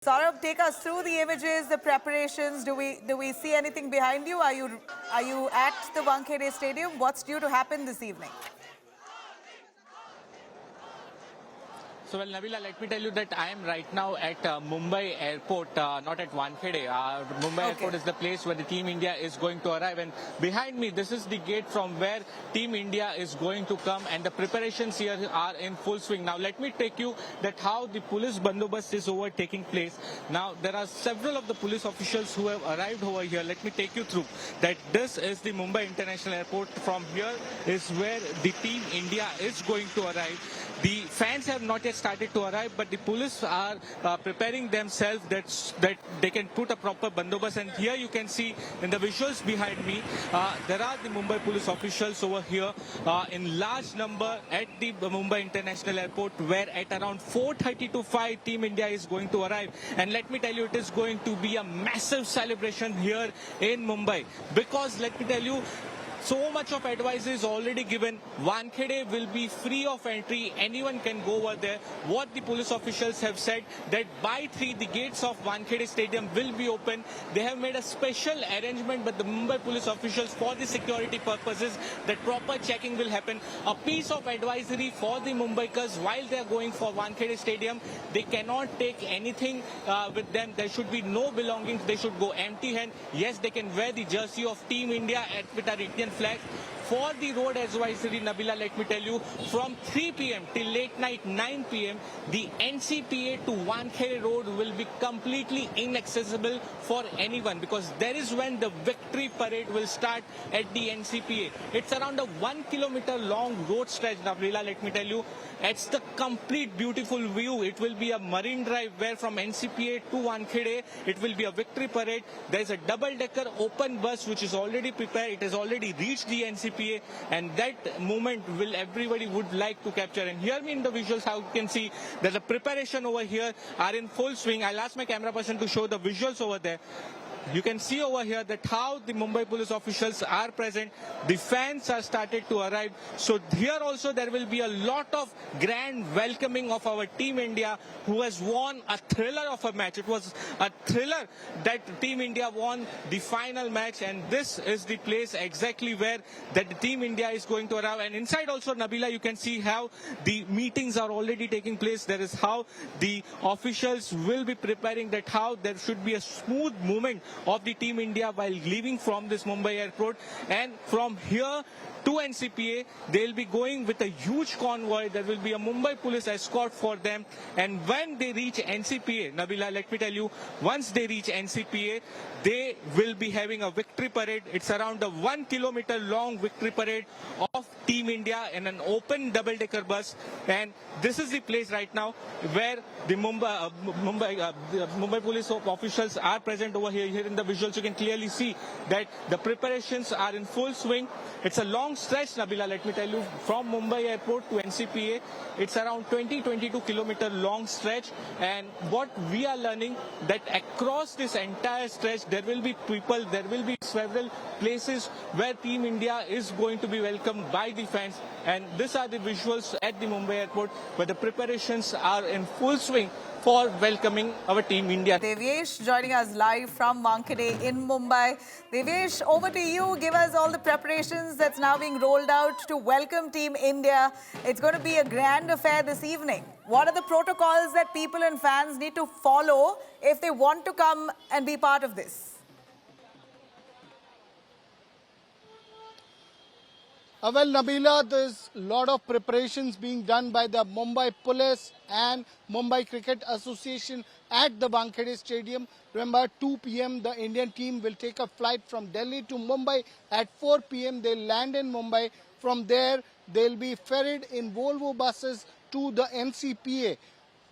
Saurabh, take us through the images, the preparations. Do we see anything behind you? Are you at the Wankhede Stadium? What's due to happen this evening? So, well, Nabila, let me tell you that I am right now at Mumbai Airport, not at Wankhede. Mumbai Airport is the place where the Team India is going to arrive. And behind me, this is the gate from where Team India is going to come. And the preparations here are in full swing. Now, let me take you that how the police bandobast is over taking place. Now, there are several of the police officials who have arrived over here. Let me take you through that this is the Mumbai International Airport. From here is where the Team India is going to arrive. The fans have not yet started to arrive, but the police are preparing themselves that they can put a proper bandobast. And here you can see in the visuals behind me, there are the Mumbai police officials over here in large number at the Mumbai International Airport, where at around 4:30 to 5 Team India is going to arrive. And let me tell you, it is going to be a massive celebration here in Mumbai, because let me tell you, so much of advice is already given. Wankhede will be free of entry. Anyone can go over there. What the police officials have said, that by 3 the gates of Wankhede Stadium will be open. They have made a special arrangement with the Mumbai police officials for the security purposes, that proper checking will happen. A piece of advisory for the Mumbaikars while they are going for Wankhede Stadium, they cannot take anything with them. There should be no belongings. They should go empty hand. Yes, they can wear the jersey of Team India with our Indian flag. For the road advisory, Nabila, let me tell you, from 3 p.m. till late night 9 p.m., the NCPA to Wankhede Road will be completely inaccessible for anyone, because there is when the victory parade will start at the NCPA. It's around a 1 kilometer long road stretch, Nabila, let me tell you. It's the complete beautiful view. It will be a marine drive where from NCPA to Wankhede, it will be a victory parade. There's a double-decker open bus which is already prepared. It has already reached the NCPA, and that moment will everybody would like to capture. And hear me in the visuals how you can see that the preparation over here are in full swing. I'll ask my camera person to show the visuals over there. You can see over here that how the Mumbai police officials are present. The fans are started to arrive. So here also there will be a lot of grand welcoming of our Team India, who has won a thriller of a match. It was a thriller that Team India won the final match, and this is the place exactly where that the Team India is going to arrive. And inside also, Nabila, you can see how the meetings are already taking place. There is how the officials will be preparing, that how there should be a smooth movement of the Team India while leaving from this Mumbai airport. And from here to NCPA, they'll be going with a huge convoy. There will be a Mumbai police escort for them. And when they reach NCPA, Nabila, let me tell you, once they reach NCPA, they will be having a victory parade. It's around a 1 kilometer long victory parade of Team India in an open double-decker bus. And this is the place right now where the Mumbai police officials are present over here. Here in the visuals, you can clearly see that the preparations are in full swing. It's a long stretch, Nabila, let me tell you, from Mumbai airport to NCPA. It's around 22 kilometer long stretch. And what we are learning, that across this entire stretch, there will be people, there will be several places where Team India is going to be welcomed by the fans. And these are the visuals at the Mumbai airport, where the preparations are in full swing for welcoming our Team India. Devyesh joining us live from Wankhede in Mumbai. Devyesh, over to you. Give us all the preparations that's now being rolled out to welcome Team India. It's going to be a grand affair this evening. What are the protocols that people and fans need to follow if they want to come and be part of this? Well, Nabila, there's a lot of preparations being done by the Mumbai Police and Mumbai Cricket Association at the Wankhede Stadium. Remember, 2 p.m. the Indian team will take a flight from Delhi to Mumbai. At 4 p.m. they'll land in Mumbai. From there, they'll be ferried in Volvo buses to the NCPA.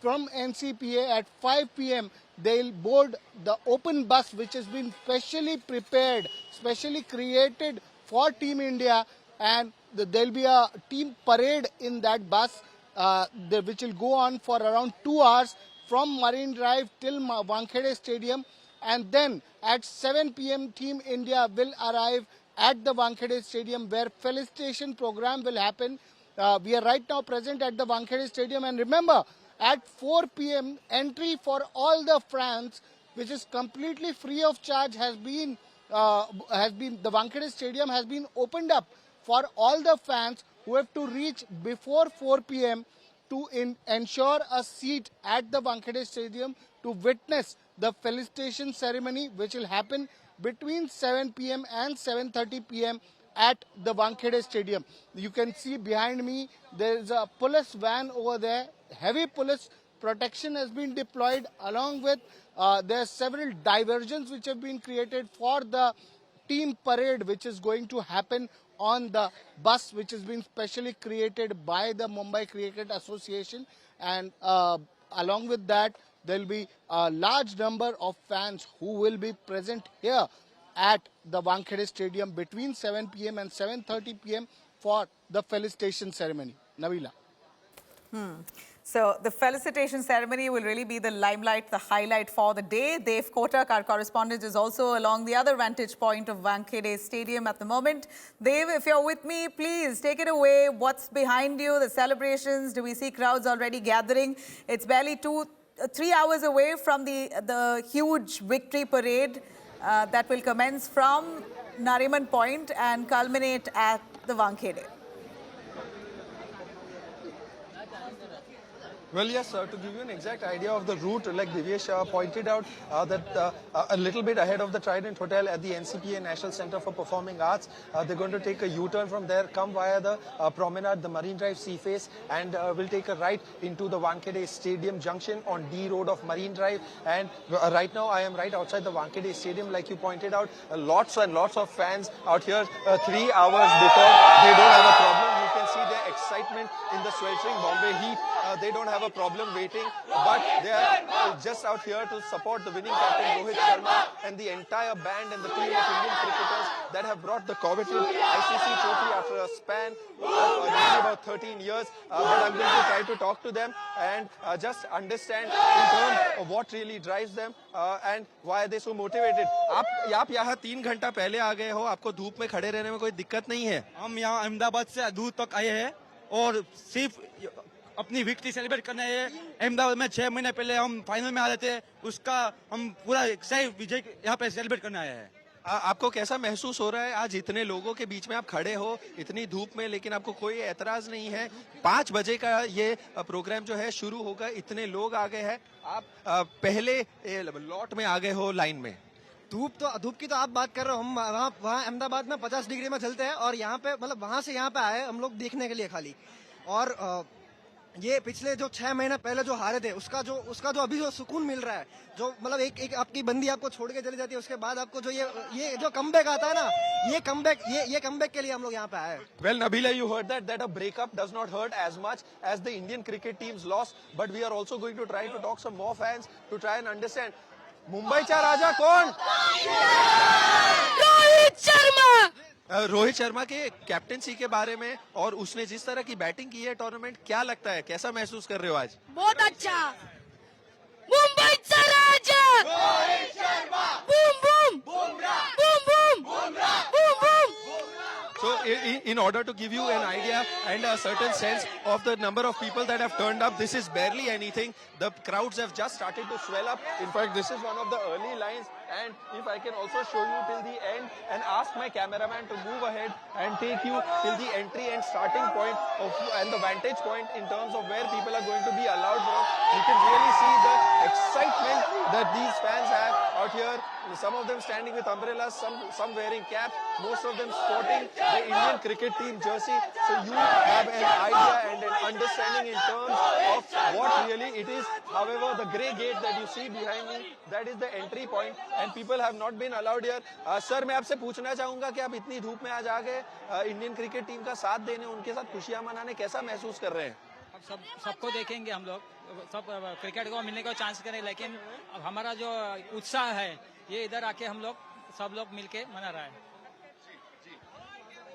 From NCPA at 5 p.m. they'll board the open bus, which has been specially prepared, specially created for Team India. And there'll be a team parade in that bus, which will go on for around 2 hours from Marine Drive till Wankhede Stadium. And then at 7 p.m. Team India will arrive at the Wankhede Stadium, where felicitation program will happen. We are right now present at the Wankhede Stadium. And remember, at 4 p.m. entry for all the fans, which is completely free of charge, has been the Wankhede Stadium has been opened up for all the fans who have to reach before 4 p.m. to ensure a seat at the Wankhede Stadium to witness the felicitation ceremony, which will happen between 7 p.m. and 7:30 p.m. at the Wankhede Stadium. You can see behind me there is a police van over there. Heavy police protection has been deployed, along with there are several diversions which have been created for the team parade, which is going to happen on the bus, which has been specially created by the Mumbai Cricket Association. And along with that, there will be a large number of fans who will be present here at the Wankhede Stadium between 7 p.m. and 7:30 p.m. for the felicitation ceremony. Nabila. So the felicitation ceremony will really be the limelight, the highlight for the day. Dev Kotak, our correspondent, is also along the other vantage point of Wankhede Stadium at the moment. Dev, if you're with me, please take it away. What's behind you? The celebrations? Do we see crowds already gathering? It's barely 3 hours away from the huge victory parade that will commence from Nariman Point and culminate at the Wankhede. Well, yes, to give you an exact idea of the route, like Divyesh pointed out, that a little bit ahead of the Trident Hotel at the NCPA National Center for Performing Arts, they're going to take a U-turn from there, come via the promenade, the Marine Drive Sea Face, and will take a right into the Wankhede Stadium Junction on D Road of Marine Drive. And right now, I am right outside the Wankhede Stadium, like you pointed out. Lots and lots of fans out here 3 hours before. They don't have a problem. You can see their excitement in the sweltering Bombay heat. They don't have a problem waiting, but they are just out here to support the winning captain Rohit Sharma and the entire band and the team of Indian cricketers that have brought the coveted ICC trophy after a span of nearly about 13 years. But I'm going to try to talk to them and just understand in terms of what really drives them and why are they so motivated. आप यहाँ 3 घंटा पहले आ गए हो, आपको धूप में खड़े रहने में कोई दिक्कत नहीं है? हम यहाँ अहमदाबाद से दूर तक आए हैं और सिर्फ अपनी विक्ट्री सेलिब्रेट करना है। अहमदाबाद में 6 महीने पहले हम फाइनल में आ रहे थे, उसका हम पूरा सही विजय यहाँ पे सेलिब्रेट करने आए हैं। आपको कैसा महसूस हो रहा है आज इतने लोगों के बीच में आप खड़े हो इतनी धूप में, लेकिन आपको कोई एतराज नहीं है? 5 बजे का ये प्रोग्राम जो है शुरू होगा, इतने लोग आ गए हैं, आप पहले लॉट में आ गए हो लाइन में। धूप की तो आप बात कर रहे हो, हम वहाँ अहमदाबाद में 50 डिग्री में चलते हैं और यहाँ पे मतलब वहाँ से यहाँ पे आए हम लोग देखने के लिए खाली। और ये पिछले जो 6 महीने पहले जो हारे थे उसका जो अभी जो सुकून मिल रहा है, जो मतलब एक आपकी बंदी आपको छोड़ के चली जाती है, उसके बाद आपको जो ये जो कमबैक आता है ना, ये कमबैक के लिए हम लोग यहाँ पे आए। Well, Nabila, you heard that a breakup does not hurt as much as the Indian cricket team's loss, but we are also going to try to talk some more fans to try and understand. मुंबईचा राजा कौन? रोहित शर्मा। रोहित शर्मा के captaincy के बारे में और उसने जिस तरह की बैटिंग की है टूर्नामेंट, क्या लगता है, कैसा महसूस कर रहे हो आज? बहुत अच्छा। मुंबईचा राजा Rohit Sharma. Boom boom Bumrah, boom boom Bumrah, boom boom. So, in order to give you an idea and a certain sense of the number of people that have turned up, this is barely anything. The crowds have just started to swell up. In fact, this is one of the early lines. And if I can also show you till the end and ask my cameraman to move ahead and take you till the entry and starting point and the vantage point in terms of where people are going to be allowed from, you can really see the excitement that these fans have out here. Some of them standing with umbrellas, some wearing caps, most of them sporting the Indian cricket team jersey. So you have an idea and an understanding in terms of what really it is. However, the grey gate that you see behind me, that is the entry point and people have not been allowed here. Sir, मैं आपसे पूछना चाहूंगा कि आप इतनी धूप में आज आ गए इंडियन क्रिकेट टीम का साथ देने, उनके साथ खुशियां मनाने, कैसा महसूस कर रहे हैं? अब सबको देखेंगे हम लोग, सब क्रिकेट को मिलने का चांस करें, लेकिन अब हमारा जो उत्साह है ये इधर आके हम लोग सब लोग मिलके मना रहा है।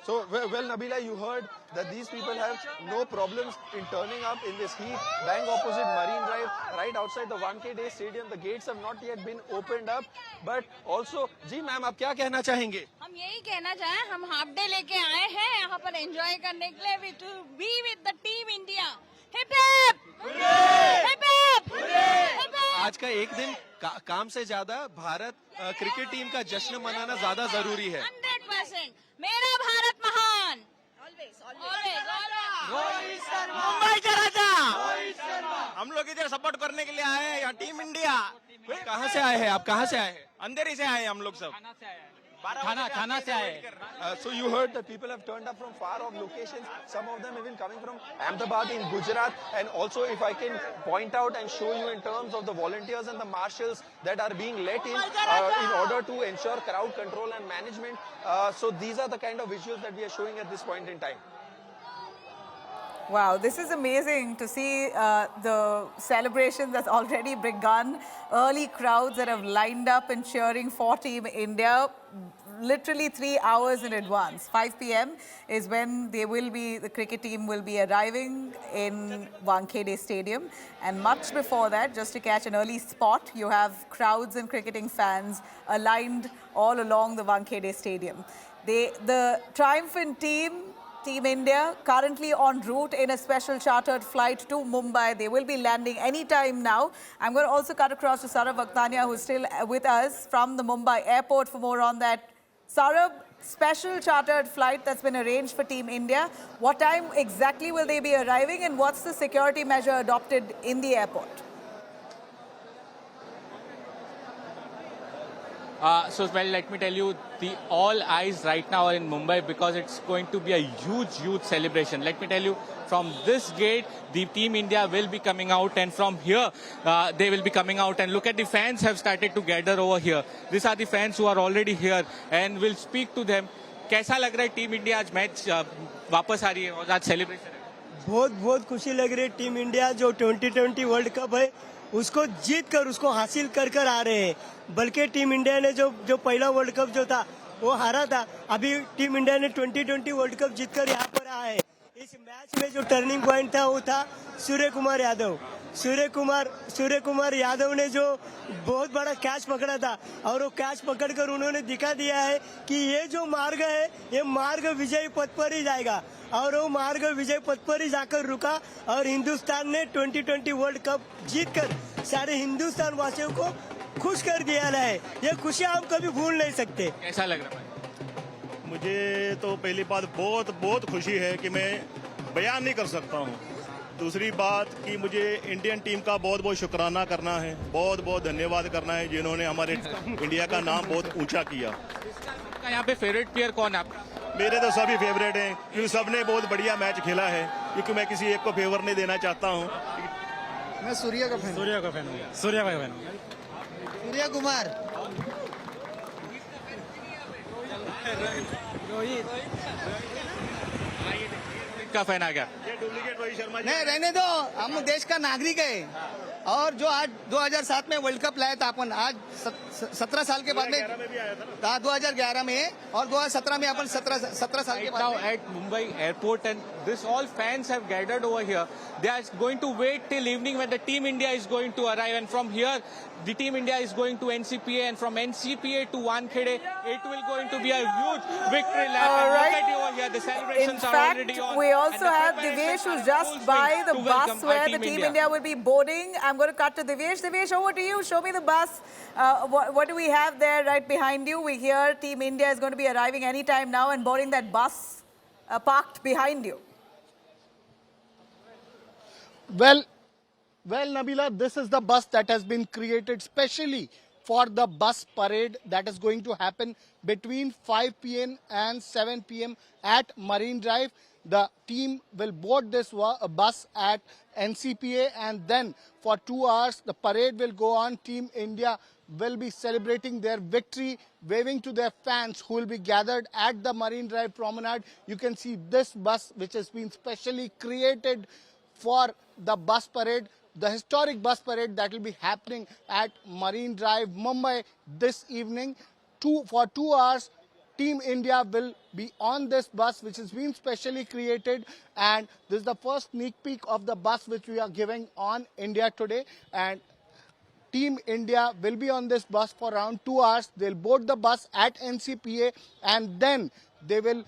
So, well, Nabila, you heard that these people have no problems in turning up in this heat, bang opposite Marine Drive, right outside the Wankhede Stadium. The gates have not yet been opened up, but also, जी ma'am, आप क्या कहना चाहेंगे? हम यही कहना चाहें, हम हाफ डे लेके आए हैं यहाँ पर एंजॉय करने के लिए, to be with the team India. Hip hip! Hip hip! Hip hip! आज का एक दिन काम से ज्यादा भारत क्रिकेट टीम का जश्न मनाना ज्यादा जरूरी है। 100%. मेरा भारत महान. Always. मुंबई का राजा हम लोग इधर सपोर्ट करने के लिए आए हैं। यहाँ टीम इंडिया। कहाँ से आए हैं आप? कहाँ से आए हैं? अंदर ही से आए हम लोग सब। थाना से आए। So you heard that people have turned up from far off locations. Some of them even coming from Ahmedabad in Gujarat. And also, if I can point out and show you in terms of the volunteers and the marshals that are being let in order to ensure crowd control and management. So these are the kind of visuals that we are showing at this point in time. Wow, this is amazing to see the celebration that's already begun. Early crowds that have lined up and cheering for Team India literally 3 hours in advance. 5 p.m. is when the cricket team will be arriving in Wankhede Stadium. And much before that, just to catch an early spot, you have crowds and cricketing fans aligned all along the Wankhede Stadium. The triumphant Team India, currently en route in a special chartered flight to Mumbai. They will be landing any time now. I'm going to also cut across to Saurabh Vakhtania, who's still with us from the Mumbai airport for more on that. Saurabh, special chartered flight that's been arranged for Team India. What time exactly will they be arriving, and what's the security measure adopted in the airport? Well, let me tell you, all eyes right now are in Mumbai because it's going to be a huge celebration. Let me tell you, from this gate, the Team India will be coming out, and from here, they will be coming out. And look at the fans have started to gather over here. These are the fans who are already here, and we'll speak to them. कैसा लग रहा है team India आज match वापस आ रही है और आज सेलिब्रेशन है? बहुत खुशी लग रही है। टीम इंडिया जो 2020 वर्ल्ड कप है उसको जीत कर उसको हासिल कर आ रहे हैं। बल्कि टीम इंडिया ने जो पहला वर्ल्ड कप जो था वो हारा था। अभी टीम इंडिया ने 2020 वर्ल्ड कप जीतकर यहाँ पर आया है। इस मैच में जो टर्निंग पॉइंट था वो था सूर्य कुमार यादव ने जो बहुत बड़ा कैच पकड़ा था और वो कैच पकड़कर उन्होंने दिखा दिया है कि ये जो मार्ग है ये मार्ग विजय पथ पर ही जाएगा, और वो मार्ग विजय पथ पर ही जाकर रुका और हिंदुस्तान ने 2020 वर्ल्ड कप जीतकर सारे हिंदुस्तान वासियों को खुश कर दिया है। ये खुशी हम कभी भूल नहीं सकते। कैसा लग रहा है? मुझे तो पहली बात बहुत खुशी है कि मैं बयान नहीं कर सकता हूँ। दूसरी बात कि मुझे इंडियन टीम का बहुत शुक्राना करना है, बहुत धन्यवाद करना है जिन्होंने हमारे इंडिया का नाम बहुत ऊंचा किया। यहाँ पे फेवरेट प्लेयर कौन है आपका? मेरे तो सभी फेवरेट हैं क्योंकि सबने बहुत बढ़िया मैच खेला है, क्योंकि मैं किसी एक को फेवर नहीं देना चाहता हूँ। मैं सूर्य का फैन हूँ। सूर्य कुमार। का फैन आ गया? ये डुप्लीकेट रोहित शर्मा जी नहीं रहने दो, हम देश का नागरिक है और जो आज 2007 में वर्ल्ड कप लाया था अपन, आज 17 साल के बाद में 2011 में और 2017 में अपन 17 साल के बाद now at Mumbai airport, and this all fans have gathered over here. They are going to wait till evening when the Team India is going to arrive, and from here the Team India is going to NCPA, and from NCPA to Wankhede it will going to be a huge victory lap. And look at you over here, the celebrations are already on. We also and have Divesh, who's just by the bus where the Team India will be boarding. I'm going to cut to Divesh. Divesh, over to you. Show me the bus. What do we have there right behind you? We hear Team India is going to be arriving any time now and boarding that bus parked behind you. Well, Nabila, this is the bus that has been created specially for the bus parade that is going to happen between 5 p.m. and 7 p.m. at Marine Drive. The team will board this bus at NCPA, and then for 2 hours the parade will go on. Team India will be celebrating their victory, waving to their fans who will be gathered at the Marine Drive promenade. You can see this bus which has been specially created for the bus parade, the historic bus parade that will be happening at Marine Drive, Mumbai this evening. For 2 hours, Team India will be on this bus which has been specially created, and this is the first sneak peek of the bus which we are giving on India Today. And Team India will be on this bus for around 2 hours. They'll board the bus at NCPA, and then they will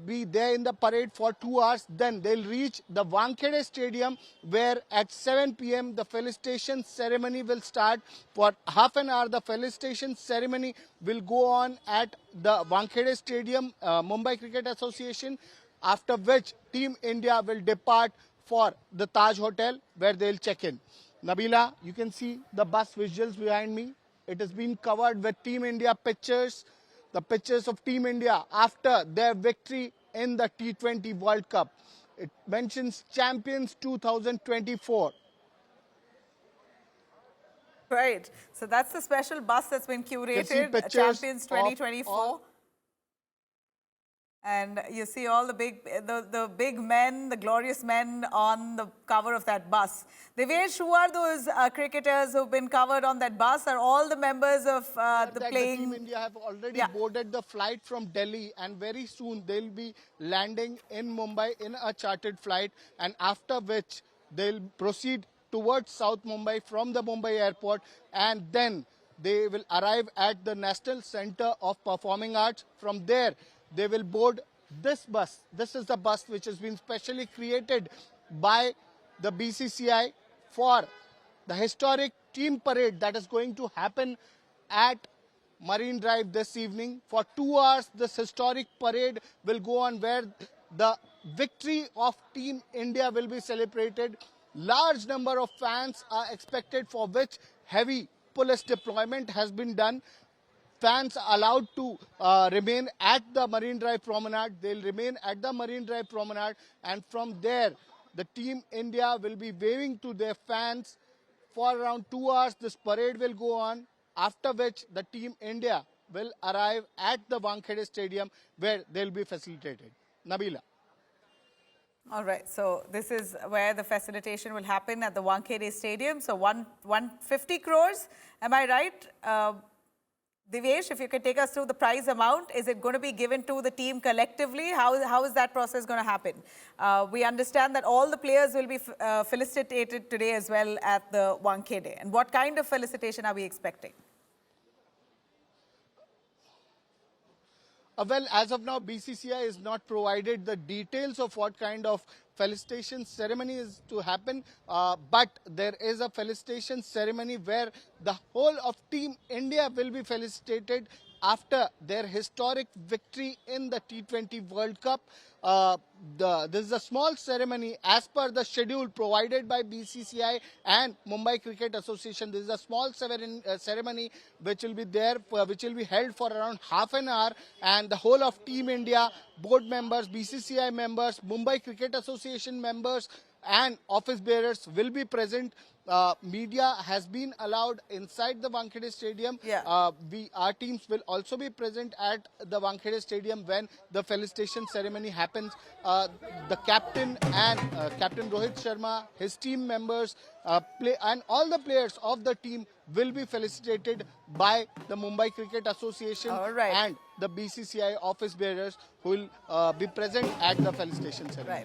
be there in the parade for 2 hours. Then they'll reach the Wankhede Stadium, where at 7 p.m. the felicitation ceremony will start. For half an hour, the felicitation ceremony will go on at the Wankhede Stadium, Mumbai Cricket Association, after which Team India will depart for the Taj Hotel, where they'll check in. Nabila, you can see the bus visuals behind me. It has been covered with Team India pictures, the pictures of Team India after their victory in the T20 World Cup. It mentions Champions 2024. Right. So that's the special bus that's been curated, pictures Champions of 2024. all- And you see all the big men, the glorious men on the cover of that bus. Devesh, who are those cricketers who've been covered on that bus? Are all the members of the playing? Team India have already boarded the flight from Delhi, and very soon they'll be landing in Mumbai in a chartered flight, and after which they'll proceed towards South Mumbai from the Mumbai airport, and then they will arrive at the National Center of Performing Arts. From there, they will board this bus. This is the bus which has been specially created by the BCCI for the historic team parade that is going to happen at Marine Drive this evening. For 2 hours, this historic parade will go on, where the victory of Team India will be celebrated. Large number of fans are expected, for which heavy police deployment has been done. Fans are allowed to remain at the Marine Drive Promenade. They'll remain at the Marine Drive Promenade, and from there, the Team India will be waving to their fans for around 2 hours. This parade will go on, after which the Team India will arrive at the Wankhede Stadium, where they'll be facilitated. Nabila. All right, so this is where the facilitation will happen at the Wankhede Stadium. So 150 crores, am I right? Devesh, if you could take us through the prize amount, is it going to be given to the team collectively? How is that process going to happen? We understand that all the players will be felicitated today as well at the Wankhede. And what kind of felicitation are we expecting? Well, as of now, BCCI is not provided the details of what kind of felicitation ceremony is to happen, but there is a felicitation ceremony where the whole of Team India will be felicitated after their historic victory in the T20 World Cup. This is a small ceremony as per the schedule provided by BCCI and Mumbai Cricket Association. This is a small ceremony which will be there, which will be held for around half an hour, and the whole of Team India, board members, BCCI members, Mumbai Cricket Association members and office bearers will be present. Media has been allowed inside the Wankhede Stadium. Our teams will also be present at the Wankhede Stadium when the felicitation ceremony happens. The captain and Captain Rohit Sharma, his team members, and all the players of the team will be felicitated by the Mumbai Cricket Association and the BCCI office bearers who will be present at the felicitation ceremony.